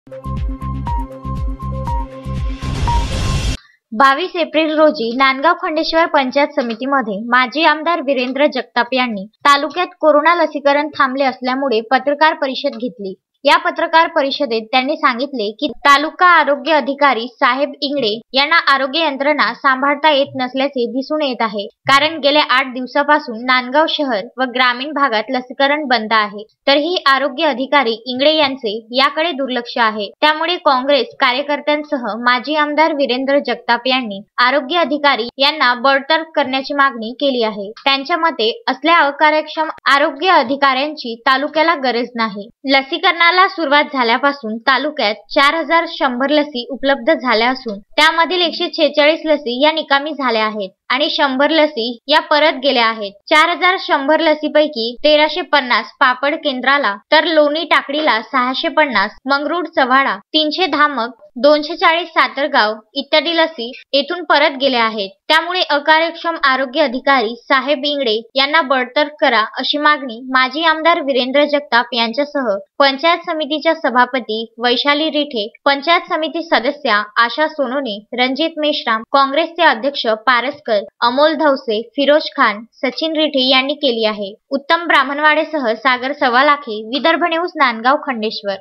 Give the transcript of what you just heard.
22 April रोजी नांदगाव खंडेश्वर पंचायत समितीमध्ये माजी आमदार वीरेंद्र जगताप यांनी तालुक्यात कोरोना लसीकरण थांबले असल्यामुळे पत्रकार परिषद घेतली। या पत्रकार परिषदेत त्यांनी सांगितले की तालुका आरोग्य अधिकारी साहेब इंगळे यांना आरोग्य यंत्रणा सांभाळता येत नसल्याचे दिसून येत आहे। कारण गेल्या 8 दिवसापासून नांदगाव शहर व ग्रामीण भागात लसीकरण बंद आहे। तरीही आरोग्य अधिकारी इंगळे यांचे याकडे दुर्लक्ष आहे। त्यामुळे काँग्रेस कार्यकर्त्यांसह माजी आमदार वीरेंद्र जगताप यांनी आरोग्य अधिकारी यांना बडतर्फ करण्याची मागणी केली आहे। त्यांच्या मते असल्या अकार्यक्षम आरोग्य अधिकाऱ्यांची तालुक्याला गरज नाही। लसीकरणाला सुरुवात झाल्यापासून तालुक्यात 4100 लसी उपलब्ध झाल्या असून त्यामधील 146 लसी या निकामी झाल्या आहेत आणि 100 लसी या परत गेल्या आहेत। 4100 लसीपैकी 1350 पापड केंद्राला तर लोणी टाकडीला 650, मंगरुळ चव्हाडा 300 धामक 240 सातरगाव इत्यादी लसी येथून परत गेल्या आहेत। त्यामुळे अकार्यक्षम आरोग्य अधिकारी साहेब इंगळे यांना बडतर्फ करा अशी मागणी माजी आमदार वीरेंद्र जगताप यांच्यासह पंचायत समितीच्या सभापती वैशाली रिठे, पंचायत समिती सदस्या आशा सोनोने, रणजित मेश्राम, काँग्रेसचे अध्यक्ष पारसकर, अमोल धवसे, फिरोज खान, सचिन रिठे यांनी केली आहे। उत्तम ब्राह्मणवाडेसह सागर सवालाखे, विदर्भ न्यूज, नांदगाव खंडेश्वर।